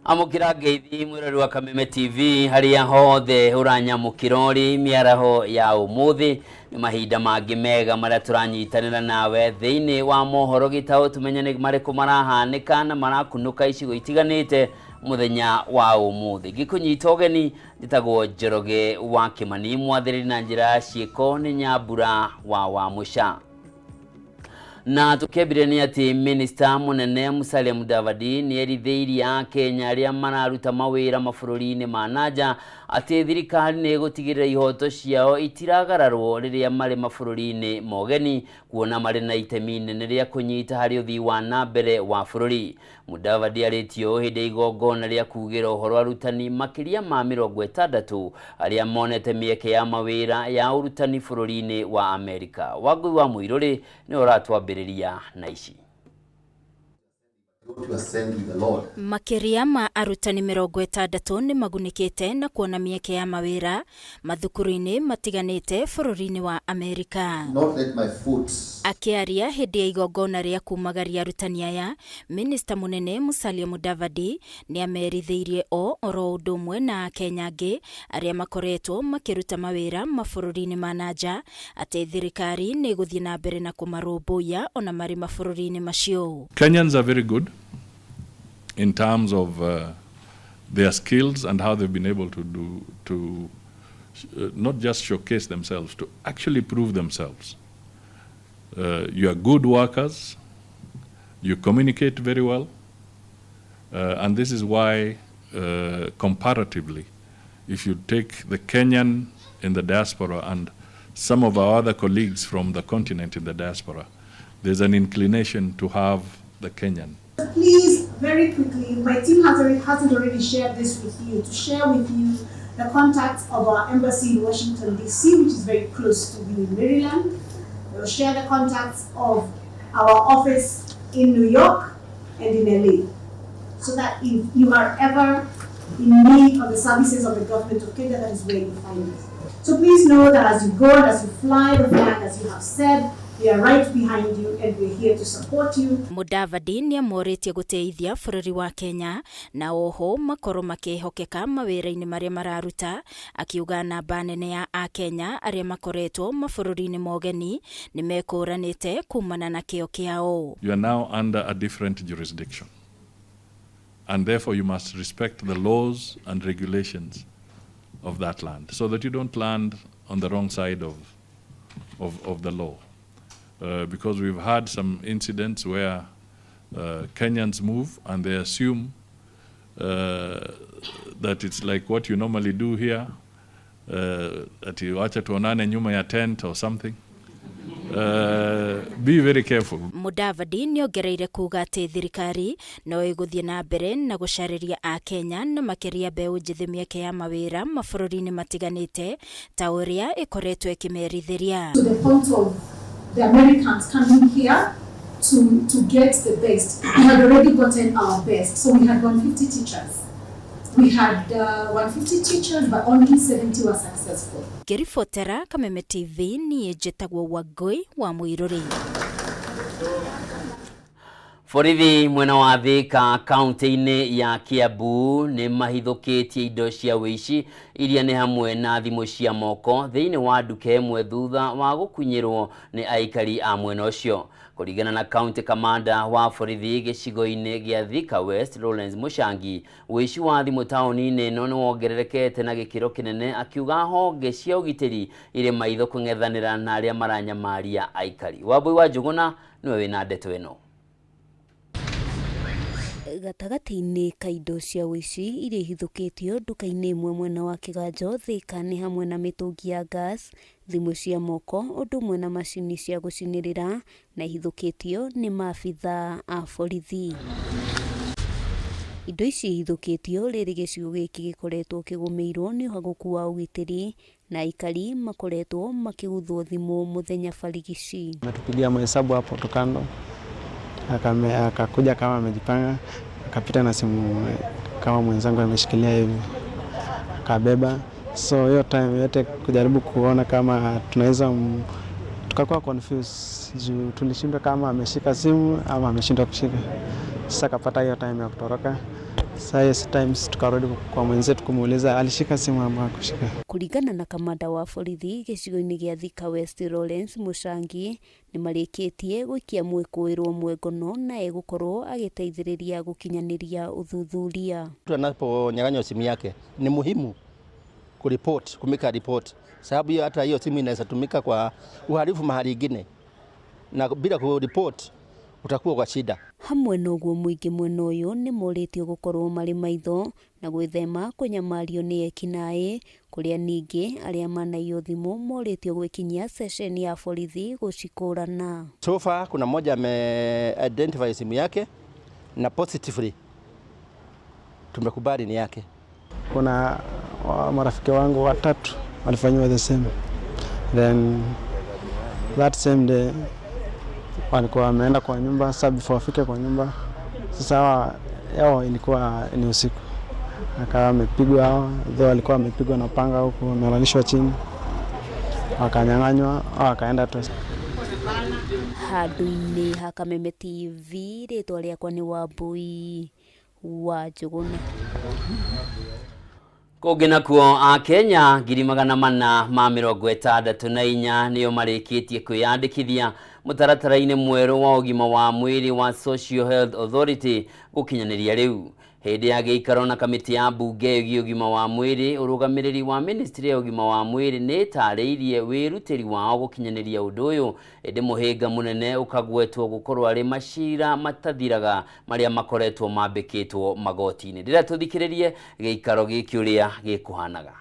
Amukira ngeithi mwirori wa Kameme TV haria hothe uranyamukirori miaraho ya umuthi ni mahinda mangi mega maria turanyitanira nawe thiini wa mohoro gitao tumenyane mariko marahanika na marakunuka icigo itiganite muthenya wa umuthi gikunyita ogeni gitagwo Njoroge wa Kimani mwathiriri na njira ciiko ni Nyambura wa Musha. Na tukebire ni ati Minister munene Musalia Mudavadi ni erithiria Kenya aria mararuta mawira mabũrũri-inĩ ma nanja ati thirikari ni gutigirira ihoto ciao itiragararwo riria mari mabũrũri-inĩ mogeni kuona mari na itemi nene ria kunyita hari uthii wa nambere wa bũrũri. Mudavadi aritio hindi igongona ria kugira uhoro arutani makiria ma 60 aria monete mieke ya mawira ya urutani bũrũri-inĩ wa Amerika. Wagui wa Muiruri ni uratwambiriria na ici. Makiria ma arutani 60 ni magunikite na kuona mieke ya mawira mathukuru-ini matiganite bũrũri-inĩ wa Amerika. Akiaria hindi ya igongona ria kumagaria arutani aya, Minister munene Musalia Mudavadi ni amerithiirie oro undu umwe na Kenya angi aria makoretwo makiruta mawira mabũrũri-inĩ ma nanja ati thirikari ni guthii na mbere na kumarũmbũiya ona mari mabũrũri-inĩ macio. Kenyans are very good in terms of their skills and how they've been able to not just showcase themselves, to actually prove themselves. You are good workers, you communicate very well, and this is why comparatively, if you take the Kenyan in the diaspora and some of our other colleagues from the continent in the diaspora, there's an inclination to have the Kenyan. Please, very quickly, my team hasn't already shared this with you, to share with you the contacts of our embassy in Washington, D.C., which is very close to me in Maryland. We'll share the contacts of our office in New York and in LA, so that if you are ever in need of the services of the government of Kenya, that is where you find it. So please know that as you go and as you fly the flag, as you have said, we are right behind you and we're here to support you. Mudavadi ni amoritie guteithia bũrũri wa Kenya na oho makoro makihokeka mawira-ini maria mararuta, akiuga namba nene ya Kenya aria makoretwo mabũrũri-ini mogeni ni mekuranite kumana na kĩo kĩao. You are now under a different jurisdiction, and therefore you must respect the laws and regulations of that land so that you don't land on the wrong side of the law. Because we've had some incidents where Kenyans move and they assume that it's like what you normally do here, that you acha tuonane nyuma ya tent or something. Be very careful. Mudavadi niongereire kuga ati thirikari no iguthie na mbere na gucariria Kenya na makiria mbeũ njithi mieke ya mawira mabũrũri-ini matiganite ta uria ikoretwo ikimerithiria. To the point of the Americans coming here to get the best. We had already gotten our best. So we had 150 teachers. We had 150 teachers, but only 70 were successful. Gerifotera Kameme TV ni ejitagwo Wagui wa Muiruri. Borithi mwena wa Thika kaunti-ini ya Kiambu ni mahithukitie indo cia wici iria ni hamwe na thimu cia moko thiini wa nduka imwe thutha wa gukunyirwo ni aikari a mwena ucio. Kuringana na county commander wa borithi gicigo-ini gia Thika West Lawrence Mushangi, wici wa thimu tauni-ini no ni wongererekete na gikiro kinene, akiuga honge cia ugitiri iri maitho kung'ethanira na aria maranyamaria aikari. Wambui wa Njuguna niwe wina ndeto ino. Gatagati-ini ka indo cia wici iria ihithukitio nduka-ini imwe mwena wa Kiganjo Thika ni hamwe na mitungi ya gas, thimu cia moko, undu umwe na macini cia gucinirira na ihithukitio ni maabitha a borithi. Indo ici ihithukitio riri gicigo giki gikoretwo kigumirwo ni uhaguku wa ugitiri na aikari makoretwo makiguthwo thimu muthenya barigici. Natupigia mahesabu hapo tokando, akakuja kama amejipanga, akapita na simu kama mwenzangu ameshikilia hivi, akabeba. So hiyo time yote kujaribu kuona kama tunaweza, tukakuwa confused juu tulishindwa kama ameshika simu ama ameshindwa kushika. Sasa kapata hiyo time ya kutoroka, Sasa sometimes tukarudi kwa mwenzetu kumuuliza alishika simu ama hakushika. Kuringana na kamanda wa borithi gicigo-inĩ gĩa Thika West Lawrence Mucangi nĩ marĩkĩtie gũikia mwĩkũĩrwo mwengono na egũkorwo agĩteithĩrĩria gũkinyanĩria ũthuthuria. Mtu anaponyang'anywa simu yake ni muhimu kumika report, sababu hiyo hata hiyo simu inaweza tumika kwa uhalifu mahali ingine, na bila kuripoti utakuwa kwa shida. Hamwe noguo muingi mwena uyu ni moritio gukorwo mari maitho na gwithema kunyamario ni ekinae kuria ningi aria manaio thimu moritio gwikinyia session ya borithi gucikurana. So far kuna mmoja ame-identify simu yake na positively tumekubali ni yake. Kuna marafiki wangu watatu walifanywa the same, then that same day walikuwa wameenda kwa nyumba. Sasa before afike kwa nyumba, sasa yao ilikuwa ni usiku, akawa amepigwa hao, though walikuwa wamepigwa na panga huko, wamelalishwa chini, wakanyang'anywa, wakaenda tu. Handũ-inĩ ha Kameme TV, rĩtwa rĩakwa nĩ Wambui wa Njũgũna. Kũngĩ nakuo Akenya 464 nĩo marĩkĩtie kwĩyandĩkithia mũtaratara-inĩ mwerũ wa ũgima wa mwĩrĩ wa Social Health Authority gũkinyanĩria rĩu. Hĩndĩ ya gĩikaro na kamĩtĩ ya mbunge ĩgiĩ ũgima wa mwĩrĩ, ũrũgamĩrĩri wa ministry ya ũgima wa mwĩrĩ nĩ ĩtarĩirie wĩrutĩri wao gũkinyanĩria ũndũ ũyũ, ĩndĩ mũhĩnga mũnene ũkagwetwo gũkorwo arĩ macira matathiraga marĩa makoretwo mambĩkĩtwo magoti-inĩ. Rĩrĩa tũthikĩrĩrie gĩikaro gĩkĩ ũrĩa gĩkũhanaga.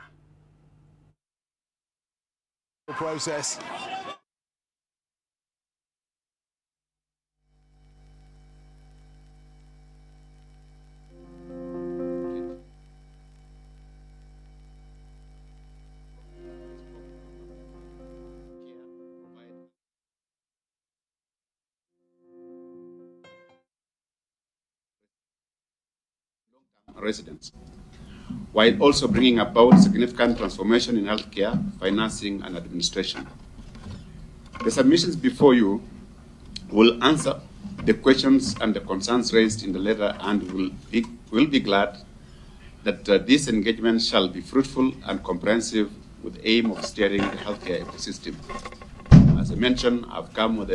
Residents, while also bringing about significant transformation in healthcare, financing, and administration. The submissions before you will answer the questions and the concerns raised in the letter, and will be glad that this engagement shall be fruitful and comprehensive with the aim of steering the healthcare ecosystem. As I mentioned, I've come with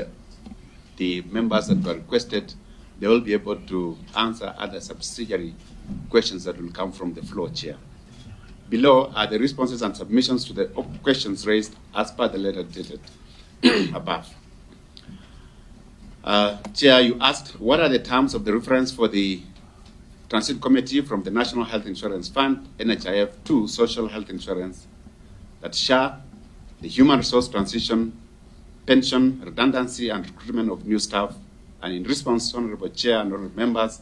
the members that were requested. They will be able to answer other subsidiary questions that will come from the floor, Chair. Below are the responses and submissions to the questions raised as per the letter dated above. Chair, you asked what are the terms of the reference for the Transit Committee from the National Health Insurance Fund, NHIF, to Social Health Insurance, that SHA, the Human Resource Transition, Pension, Redundancy, and Recruitment of New Staff. And in response, Honorable Chair and Honorable Members,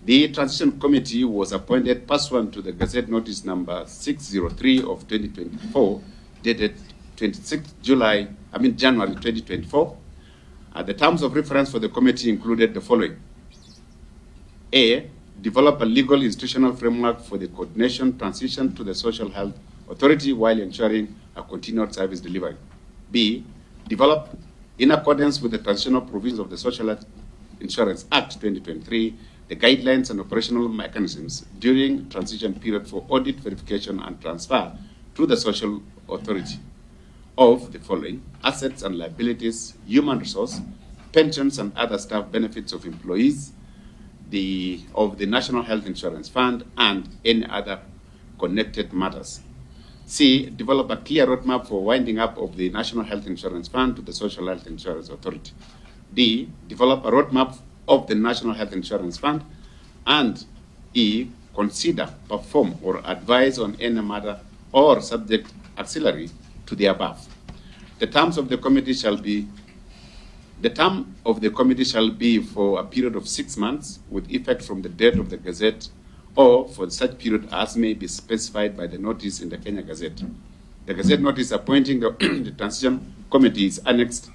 the Transition Committee was appointed pursuant to the Gazette Notice number 603 of 2024, dated January 2024. The terms of reference for the committee included the following. A, develop a legal institutional framework for the coordination transition to the Social Health Authority while ensuring a continued service delivery. B, develop, in accordance with the transitional provisions of the Social Health Insurance Act 2023, the guidelines and operational mechanisms during transition period for audit, verification, and transfer to the social authority of the following: assets and liabilities, human resource, pensions and other staff benefits of employees of the National Health Insurance Fund, and any other connected matters. C, develop a clear roadmap for winding up of the National Health Insurance Fund to the Social Health Insurance Authority. D, develop a roadmap of the National Health Insurance Fund. And E, consider, perform, or advise on any matter or subject auxiliary to the above. The term of the committee shall be for a period of 6 months with effect from the date of the Gazette, or for such period as may be specified by the notice in the Kenya Gazette. The Gazette notice appointing the Transition Committee is annexed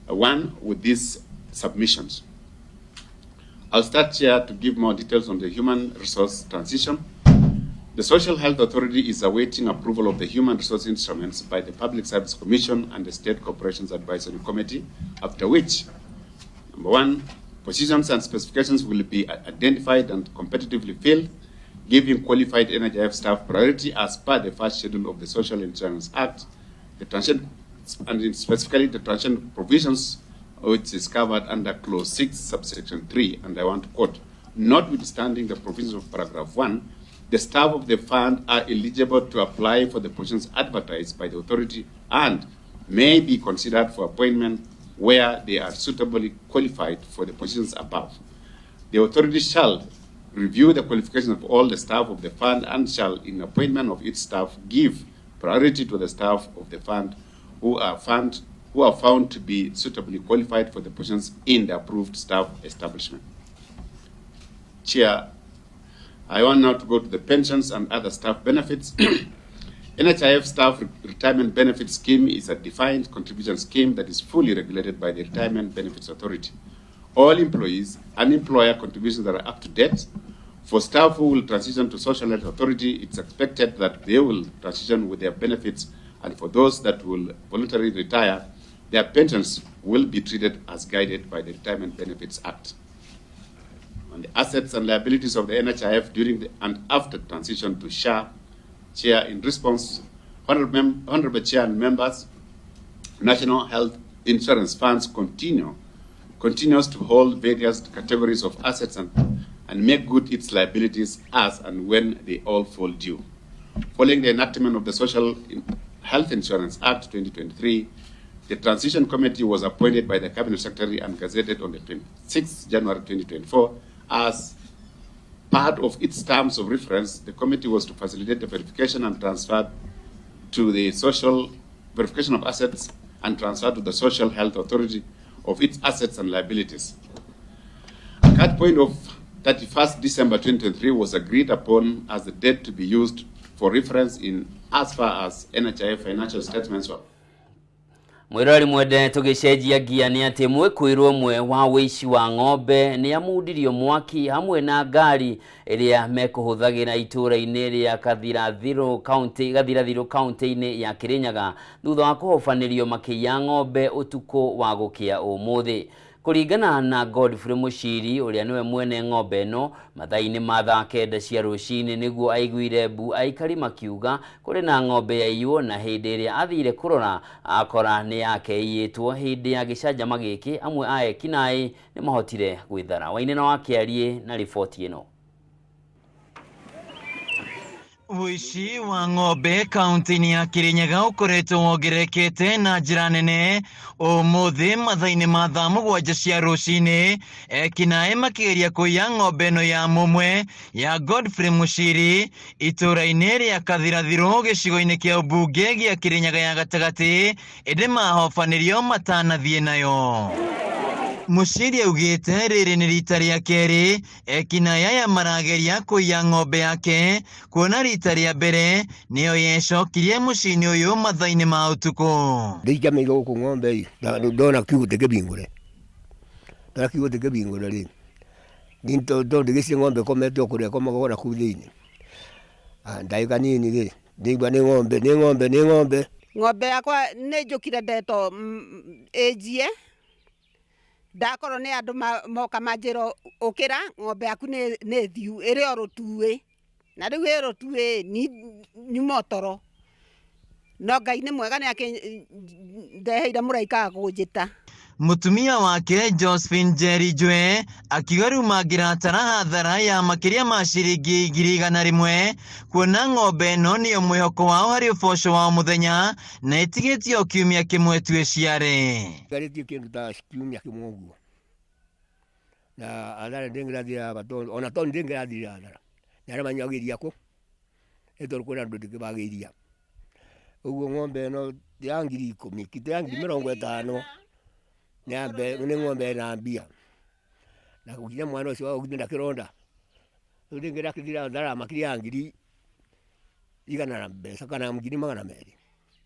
1 with these submissions. I'll start here to give more details on the human resource transition. The Social Health Authority is awaiting approval of the human resource instruments by the Public Service Commission and the State Corporations Advisory Committee, after which, number 1, Positions and specifications will be identified and competitively filled, giving qualified NHIF staff priority as per the first schedule of the Social Insurance Act, the transition, and specifically the transition provisions which is covered under Clause 6, subsection 3, and I want to quote, notwithstanding the provisions of paragraph 1, the staff of the fund are eligible to apply for the positions advertised by the authority and may be considered for appointment where they are suitably qualified for the positions above. The authority shall review the qualifications of all the staff of the fund and shall, in appointment of its staff, give priority to the staff of the fund who are found to be suitably qualified for the positions in the approved staff establishment. Chair, I want now to go to the pensions and other staff benefits. NHIF Staff Retirement Benefit Scheme is a defined contribution scheme that is fully regulated by the Retirement Benefits Authority. All employees and employer contributions that are up to date. For staff who will transition to Social Health Authority, it's expected that they will transition with their benefits, and for those that will voluntarily retire, their pensions will be treated as guided by the Retirement Benefits Act. On the assets and liabilities of the NHIF during and after transition to SHA, Chair, in response, Honorable Chair and members, National Health Insurance Funds continues to hold various categories of assets and make good its liabilities as and when they all fall due. Following the enactment of the Social Health Insurance Act 2023, the Transition Committee was appointed by the Cabinet Secretary and gazetted on the 26th January 2024. As part of its terms of reference, the committee was to facilitate the verification and transfer to the verification of assets and transfer to the Social Health Authority of its assets and liabilities. A cut point of 31st December 2023 was agreed upon as the date to be used for reference in as far as NHIF financial statements were. Mwirori mwende tugicenjia gia ni ati mwikuirwo mwe wa wici wa ng'ombe ni amundirio mwaki hamwe na ngari iria mekuhuthagira itura-ini ria Gathirathiro county-ini ya Kirinyaga thutha wa kuhofanirio makiya ng'ombe utuku wa gukia umuthi. Kuringana na Godfrey Mushiri uria niwe mwene ng'ombe no mathaini ma thaa 9 cia rucini niguo aiguire mbu aikari makiuga kuri na ng'ombe yaiywo na hindi iria athire kurora akora ni yake iyitwo hindi ya gicanjama giki amwe ae kinai ni mahotire gwithara wainena wa Kiarie na ripoti ino. Wici wa ng'ombe kaunti-ini ya Kirinyaga ukoretwo wongererekete na njira nene umuthi mathaini ma thaa 7 cia rucini ekinae makigeria kuiya ng'ombe ino ya mumwe ya Godfrey Mushiri itura-ini ria Gathirathiro gicigo-ini kia ubunge gia Kirinyaga ya gatagati indi mahofanirio matanathie nayo. Mushiri augite riri ni rita ria keri ekinae aya marageria kuiya ng'ombe yake kuona rita ria mbere niyo yecokirie mucini uyu mathaini ma utuku. Ndijamire guku ng'ombe ndona kiugute kibingure ri ninto ndigisi ng'ombe komete okuria komagora ku thiini ndaika nini ri ndigwa ni ng'ombe yakwa ni njukire ndeto ejie ndakoro ni andu moka manjiro ukira ng'ombe yaku ni thiu iri orutui na riu irutui ni motoro no Ngai ni mwega ni akindeheire muraika gunjita. Mutumia wake Josephine Jerry Jwe akiuga riu mangiratara hathara ya makiria ma ciringi 100,000 kuona ng'ombe ino niyo mwihoko wao hari uboco wa muthenya na itigitio kiumia kimwe tu iciare. Garitie kindu ta kiumia kimwe uguo na athara ndingirathira batondo ona to ndingirathira athara ni aria manyagiria ku etor kuna ndu ndikibagiria uguo ng'ombe ino ya 10,000 kite ya 50,000 ni ng'ombe na mbia na kukinya mwana ucio wa guthinda kironda ndingira kithira thara makiria 100,000 na mbeca kana 200,000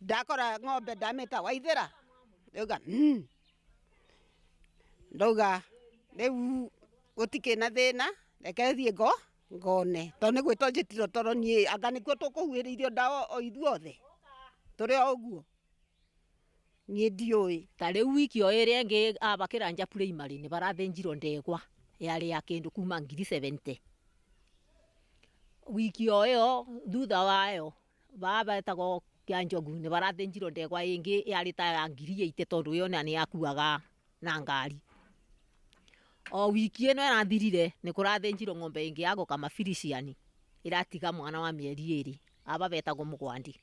ndakora ng'ombe ndameta waithira ndauga riu gutikina thina reke thie ngone to ni gwito njitiro toro nie anga nikuo tukuhuiririo ndawa o ithuothe turi o uguo Ni ndioi ta riu wiki o ire ngi abakira nja primary ni barathenjiro ndegwa yari ya kindu kuma 70. Wiki o yo thutha wayo babetago kia Njogu ni barathenjiro ndegwa ingi yari ta ya 80 tondu yo ni akuaga na ngari. O wiki eno irathirire ni kurathenjiro ng'ombe ingi yago kama Frisian iratiga mwana wa mieri 2 aba betagwo Mugwandi.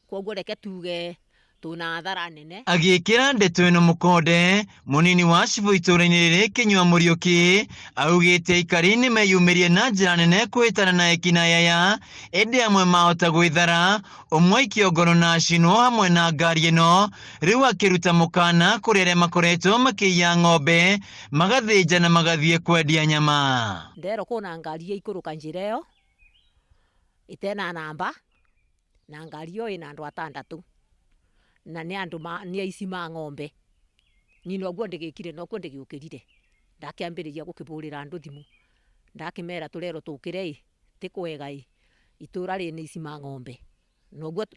Koguo reke tuge tuna athara nene. Agikira ndeto ino mukonde munini wa Cibo itura-ini riri Kinyua Muriuki augite ikari ni meyumirie na njira nene kwitana na ekina yaya indi amwe mahota gwithara umwe ikiongoro na cino hamwe na ngari ino riu akiruta mukana kuri aria makoretwo makiiya ng'ombe magathinja na magathie kwendia nyama. Ndero kuna ngari ikuruka njira iyo itena namba na ngari iyo ina andu 6 na ni andu ni aici ma ng'ombe ni no guo ndigikire no guo ndigiukirire ndakiambiriria gukiburira andu thimu ndakimera turero tukire ti kwega itura ri ni aici ma ng'ombe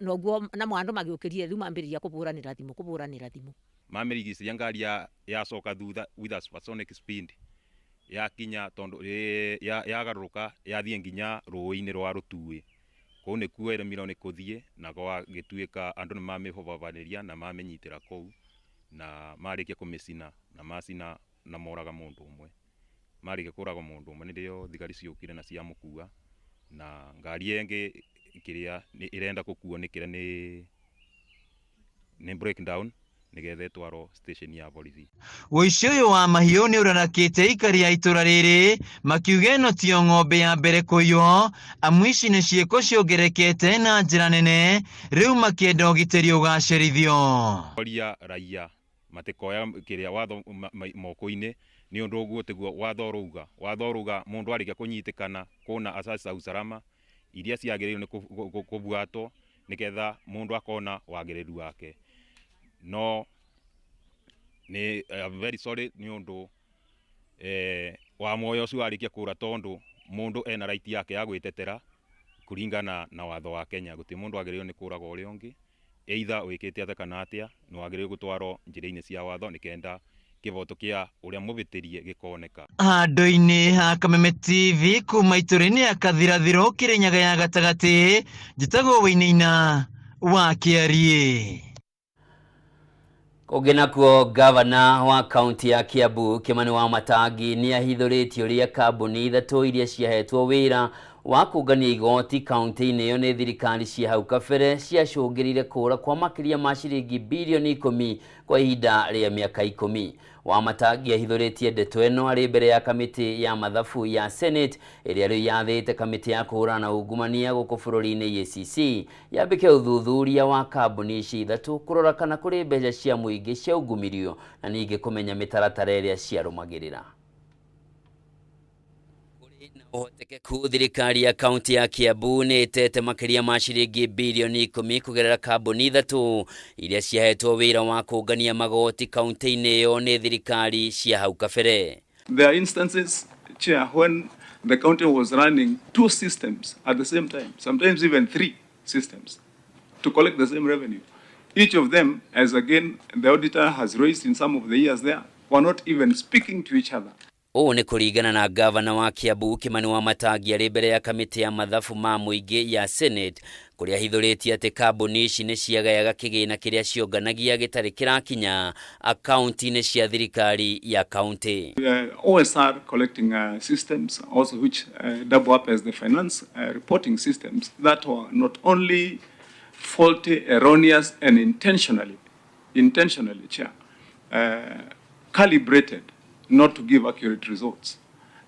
no guo na mwandu magiukirire riu mambiriria kuburanira thimu mamerigiciria ngari ya soka thutha with a supersonic speed ya kinya tondu ya garuruka yathie nginya ruini rwa Rutui kou ni kuo iremirwo ni kuthie na gwa gituika andu ni mamihobabaniria na mamenyitira kou na marikia kumicina na macina na moraga mundu umwe marikia kuraga mundu umwe ndio thigari ciukire na cia mukua na ngari yengi ikiria irenda kukuo nikira ni breakdown nigethe twaro station ya borithi. Wici uyu wa mahiu ni urarakite ikari ya itura riri makiuga ino tio ng'ombe ya mbere kuyo amwici ni ciiko ciongerekete na njira nene riu makienda ugitiri ugacirithio. Oria raia matikoya kiria watho moko-ini ni undu uguo tiguo watho ruga mundu arikia kunyitikana kuna asasi za usalama iria ciagiriirwo ni kubuatwo niketha mundu akona wagiriru wake. No ni very sorry ni undu wa moyo ucio arikia kura tondu mundu ena right yake ya gwitetera kuringana na watho wa Kenya. Guti mundu agirirwo ni kuraga uri ungi either wikite atia kana atia no agirirwo gutwaro njira-ini cia watho nikenda kivoto kia uria mubitirie gikoneka. Handu-ini ha Kameme TV kuma itura-ini ya Kathirathiro Kirinyaga ya gatagati njitagwo Wainaina wa Kiarie. Kugena kuo gavana wa kaunti ya Kiambu Kimani Wamatangi ni ahithuritie uria kambuni ithatu iria ciahetwo wira wa kungania igoti kaunti-ini iyo ni thirikari cia hau kabere ciacungirire kura kwa makiria ma ciringi bilioni 10 kwa ihinda ria miaka 10. Wamatangi ahithuritie ndeto ino ari mbere ya kamiti ya mathabu ya Senate iria riu yathite kamiti ya kuhurana ungumania guku bururi-ini EACC yambike uthuthuria wa kambuni ici ithatu kurora kana kuri mbeca cia muingi cia ungumirio na ningi kumenya mitaratara iria ciarumagirira. Uhotekeku thirikari ya kaunti ya Kiambu ni itete makiria ma ciringi bilioni 10 kugerera kambuni ithatu iria ciahetwo wira wa kungania magoti kaunti-ini iyo ni thirikari cia hau kabere. There are instances, Chair, when the county was running 2 systems at the same time, sometimes even 3 systems to collect the same revenue. Each of them, as again the auditor has raised in some of the years there, were not even speaking to each other. O ni kuringana na gavana wa Kiambu Kimani Wamatangi ari mbere ya kamiti ya mathabu ma muingi ya Senate kuria hithuritie ati kambuni ici ni ciagayaga kigina kiria cionganagia gitari kirakinya akaunti-ini cia thirikari ya kaunti. OSR collecting systems also which double up as the finance reporting systems that were not only faulty, erroneous and intentionally, Chair, calibrated not to give accurate results.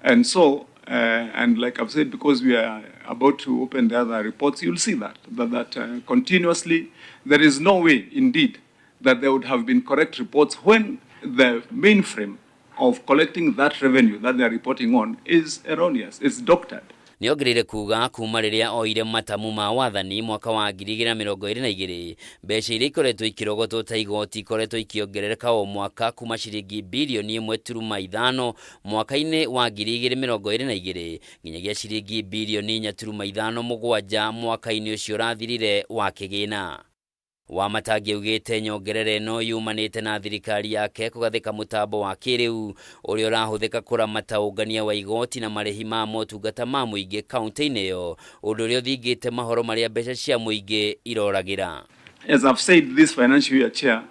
And so, and like I've said, because we are about to open the other reports, you'll see that continuously, there is no way, indeed, that there would have been correct reports when the mainframe of collecting that revenue that they are reporting on is erroneous, it's doctored. Niogirire kuga kuma riria oire matamu ma wathani mwaka wa 2022 mbeca iria ikoretwo ikirogotwo ta igoti ikoretwo ikiongerereka o mwaka kuma ciringi bilioni 1.5 mwaka-ini wa 2022 nginyagia ciringi bilioni 4.57 mwaka-ini ucio rathirire wa kigina. Wamatangi augite nyongerere no yumanite na thirikari yake kugathika mutambo wa kiriu uria urahuthika kuramata ungania wa igoti na marihi ma motungata ma muingi kaunti-ini yo undu uria uthingite mahoro maria mbeca cia muingi iroragira. As I've said this financial year, Chair,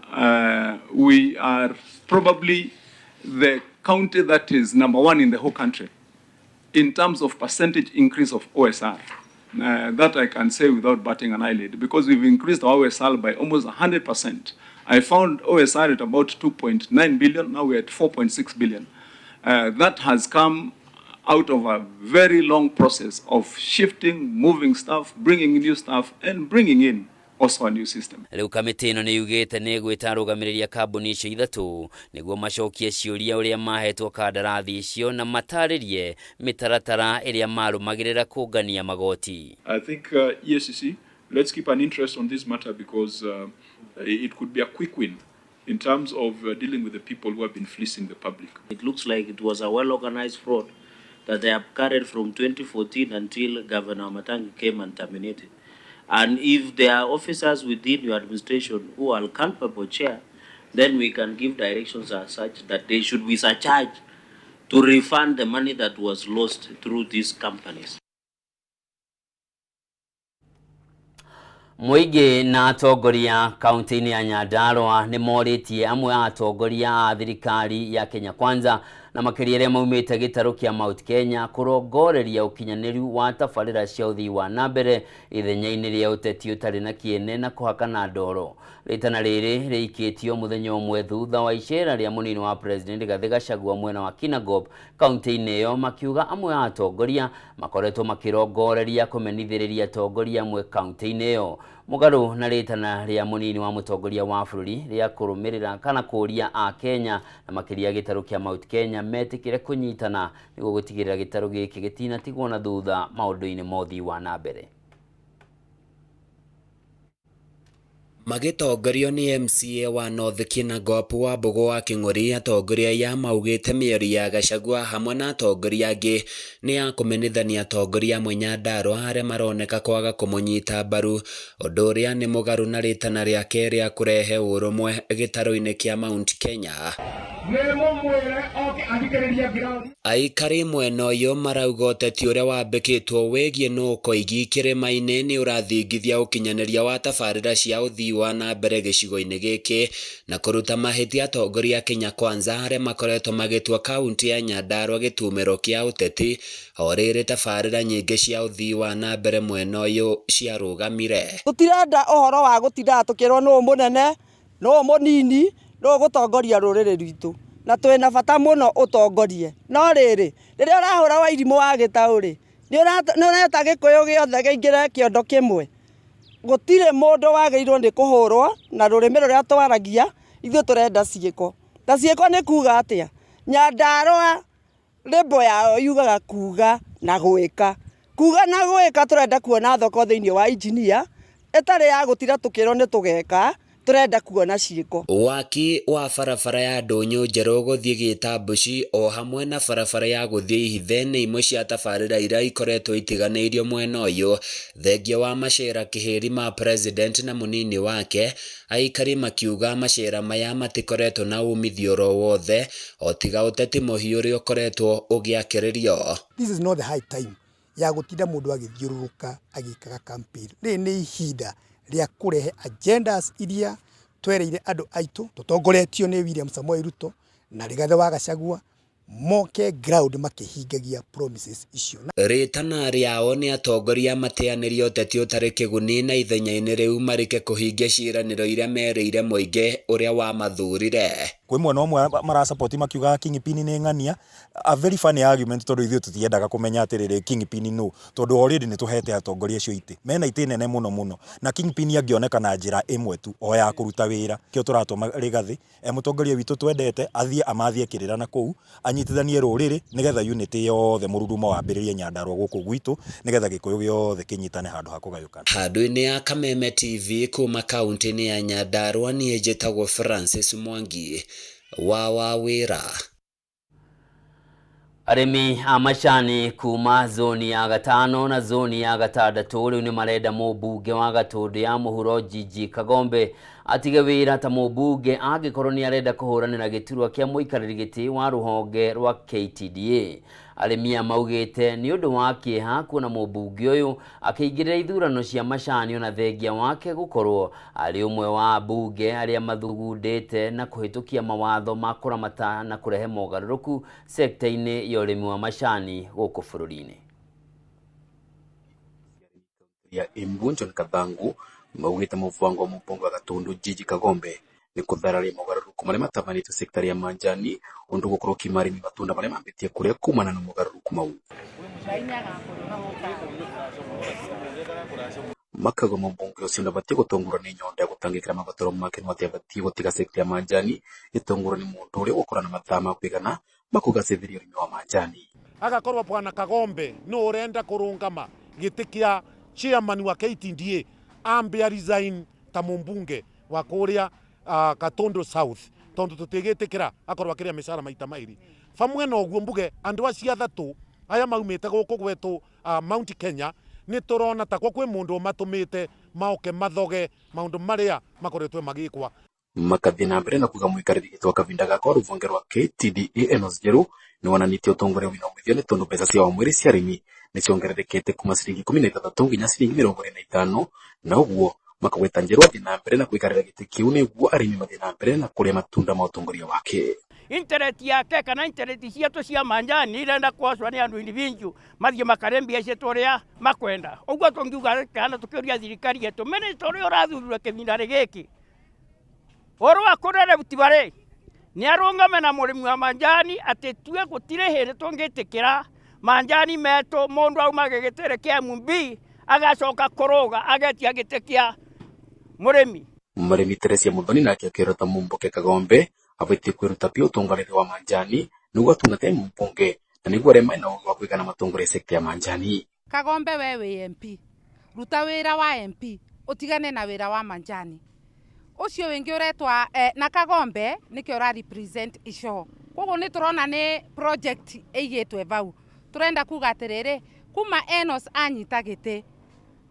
we are probably the county that is number one in the whole country in terms of percentage increase of OSR. That I can say without batting an eyelid, because we've increased our OSR by almost 100%. I found OSR at about 2.9 billion, now we're at 4.6 billion. That has come out of a very long process of shifting, moving staff, bringing new staff, and bringing in also a new system. Riu kamiti ino ni yugite ni gwita rugamiria kambuni icio ithatu niguo macokie ciuria uria mahetwo kandarathi icio na mataririe mitaratara iria marumagirira kungania magoti. I think EACC, let's keep an interest on this matter because it could be a quick win in terms of dealing with the people who have been fleecing the public. It looks like it was a well-organized fraud that they have carried from 2014 until Governor Wamatangi came and terminated. And if there are officers within your administration who are culpable, Chair, then we can give directions as such that they should be surcharged to refund the money that was lost through these companies. Muigi na atongoria kaunti-ini ya Nyandarua ni moritie amwe a atongoria a thirikari ya Kenya Kwanza na makiria aria maumite gitaru kia Mount Kenya kurongoreria ukinyaniru wa tabarira cia uthii wa nambere ithenya-ini ria uteti utari na kiene na kuhakana ndoro. Ritana riri riikitio muthenya umwe thutha wa icera ria munini wa president Rigathi Gachagua mwena wa Kinangop kaunti-ini iyo makiuga amwe a atongoria makoretwo makirongoreria kumenithiriria atongoria amwe kaunti-ini iyo. Mugaru na ritana ria munini wa mutongoria wa bururi ria kurumirira kana kuria a Kenya na makiria gitaru kia Mount Kenya metikire kunyitana niguo gutigirira gitaru giki gitina tigwo na thutha maundu-ini mothi wa nambere. Magitongorio ni MCA wa North Kinangop wa Mbogo wa King'ori atongoria ya maugite mieri ya Gachagua hamwe na atongoria angi ni ya kumenithania atongoria amwe Nyandarua aria maroneka kwaga kumunyita mbaru undu uria ni mugaru na ritana riake ria kurehe urumwe gitaru-ini kia Mount Kenya. Aikari mwena uyu marauga uteti uria wambikitwo wigie nuko igi kirima-ini ni urathingithia ukinyaniria wa tabarira cia uthii wa nambere gicigo-ini giki na kuruta mahitia atongoria Kenya Kwanza aria makoretwo magitwa kaunti ya Nyandarua gitumiro kia uteti o riri tabarira nyingi cia uthii wa nambere mwena uyu cia rugamire. Tutirenda uhoro wa gutinda tukirwo no munene no munini no gutongoria ruriri rwitu na twina bata muno utongorie no riri riria urahura wa irimu wa gitauri ni ureta gikuyu giothe giingire kiondo kimwe gutire mundu wagirwo ni kuhurwo na rurimi ruria twaragia ithu turenda ciiko na ciiko ni kuga atia Nyandarua rimbo yao yugaga kuga na gwika turenda kuona thoko thiini wa engineer etari ya gutira tukirwo ni tugeka turenda kuona ciiko. Waki wa barabara ya Ndonyo Njeru guthie Gitambuci o hamwe na barabara ya guthie Ihithe ni imwe cia tabarira iria ikoretwo itiganiirio mwena uyu thengia wa macera kihiri ma president na munini wake. Aikari makiuga macera maya matikoretwo na umithio ro wothe o tiga uteti muhiu uria ukoretwo ugiakiririo. This is not the high time ya gutinda mundu agithiururuka agikaga campaign. Ni ihinda ria kurehe agendas iria twereire andu aitu tutongoretio ni William Samoei Ruto na Rigathi wa Gachagua moke ground makihingagia promises icio. Ritana riao ni atongoria mateanirio uteti utari kiguni na ithenya-ini riu marike kuhingia ciiraniro iria mereire muingi uria wa mathurire. Kwi mwena umwe marasupport makiuga Kingpin ni ng'ania, a very funny argument tondu ithuĩ tutiendaga kumenya atiriri Kingpin no tondu already ni tuhete atongoria cio ite mena ite nene muno na Kingpin angioneka na njira imwe tu o ya kuruta wira kio turatuma Rigathi mutongoria witu twendete athie amathie kirira na kuu anyitithanie ruriri nigetha unity yothe mururumo wambiririe Nyandarua guku gwitu nigetha gikuyu giothe kinyitane handu ha kugayukana. Handu-ini ya Kameme TV kuma kaunti-ini ya Nyandarua ni njitagwo Francis Mwangi wa wira. Arimi amashani kuma zoni ya gatano na zoni ya gatandatu riu ni marenda mubunge wa Gatundu ya muhuro Jiji Kagombe atige wira ta mubunge angikorwo ni arenda kuhuranira giturwa kia muikariri giti wa ruhonge rwa KTDA. Arimi amaugite ni undu wa kieha kuona mubunge uyu akiingirira ithurano cia macani na thengia wake gukorwo ari umwe wa bunge aria mathugundite na kuhitukia mawatho ma kuramata na kurehe mogaruruku sekta-ini ya urimi wa macani guku bururi-ini. Ya Embu John Kathangu maugite muvango wa mubunge wa Gatundu Jiji Kagombe ni kuthararia mogaruruku maria matabanite sekta ya majani undu gukorwo kimarimi matunda maria mambitie kuria kumana na mogaruruku mau. Makago mubunge ucio ndabatie gutongurana inyonda gutangikira mabatoro make matiabatie gutiga sekta ya majani itongurana mundu uria ukorana mathama kwigana makugacithiria urimi wa majani. Agakorwo bwana Kagombe no urenda kurungama gitikia chairman wa KTDA ambe resign ta mumbunge wa kuria Gatundu South tondu tutigitikira akorwo akiria mishara maita mairi famwe no guo mbuge andu acia thatu aya maumite guku gwetu Mount Kenya ni turona ta kwi mundu matumite maoke mathoge maundu maria makoretwe magikwa makathina mbere na kuga muikariri gitwa kavinda gakwa ruvonge rwa KTDA Enos Jeru ni wananitio tongore wina umithio ni tondu mbeca cia mweri cia arimi ni ciongererekete kuma ciringi 13 nginya ciringi 25 na uguo makaweta Njeru athi na mbere na kuikarira giti kiu niguo arimi mathi na mbere na kuria matunda ma utongoria wake. Internet yake kana internet ciatu cia manjani irenda kwacwa ni andu individual mathie makarembia cetoria makwenda uguo tungiuga kana tukiuria thirikari yetu ministry urathurura kivinda giki oro akorere butibare ni arungame na murimi wa manjani atetue gutire here tungitikira manjani meto mundu aumage gitere kia MB agacoka kuruga agetia gitekia murimi Teresia Muthoni nake akirota mumbuke Kagombe abatie kwiruta pia utongoria wa manjani niguo tungate mbunge na niguo rema na wa kwigana matongore sekta ya manjani. Kagombe wewe MP ruta wira wa MP utigane na wira wa manjani ucio wingi uretwa na Kagombe nikio ra represent ico koguo ni turona ni project eigitwe bau turenda kuga atiriri kuma Enos anyita giti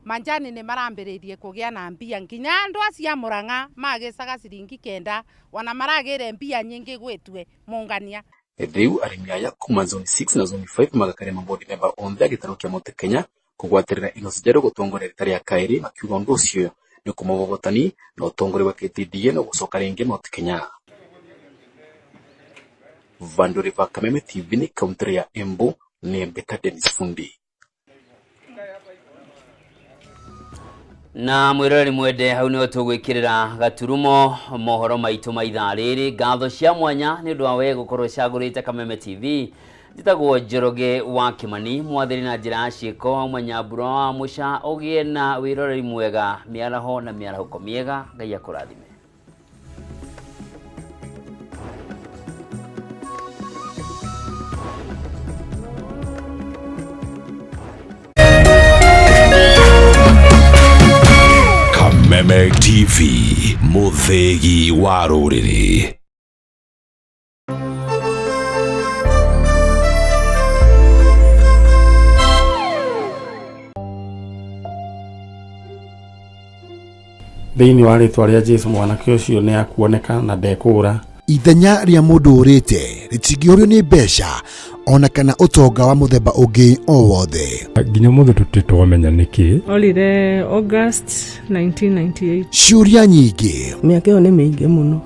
manjani ni marambiririe kugia na mbia nginya andu acia Murang'a magicaga ciringi 9 wana maragire mbia nyingi gwitwe mungania. Riu arimi aya kuma zone 6 na zone 5 magakare mabodi member onthe gitaro kia Mount Kenya kugwatirira Enos Jeru gutongorera ritari ya kairi makiuga undu ucio ni kumabogotani na utongore wa KTDA na gucoka ringi Mount Kenya. Vanduri va Kameme TV ni country ya Embu ni Mbeta Dennis Fundi. Na mwirori mwende hau niho tugwikirira gaturumo mohoro maitu maitha riri ngatho cia mwanya ni undu wa we gukorwo cagurite Kameme TV njitagwo Njoroge wa Kimani mwathiri na njira ciiko Mwanyambura wa Musha ugie na wiroreri mwega miaraho na miarahuko miega Ngai akurathime. Kameme TV muthegi wa ruriri. Thiini wa ritwa ria Jesu mwanake ucio ni akuoneka na ndekura. Ithenya ria mundu urite ritingiorio ni mbeca ona kana utonga wa muthemba ungi o wothe. Nginya muthe tutitwamenya niki olire August 1998. Ciuria nyingi miaka iyo ni mingi muno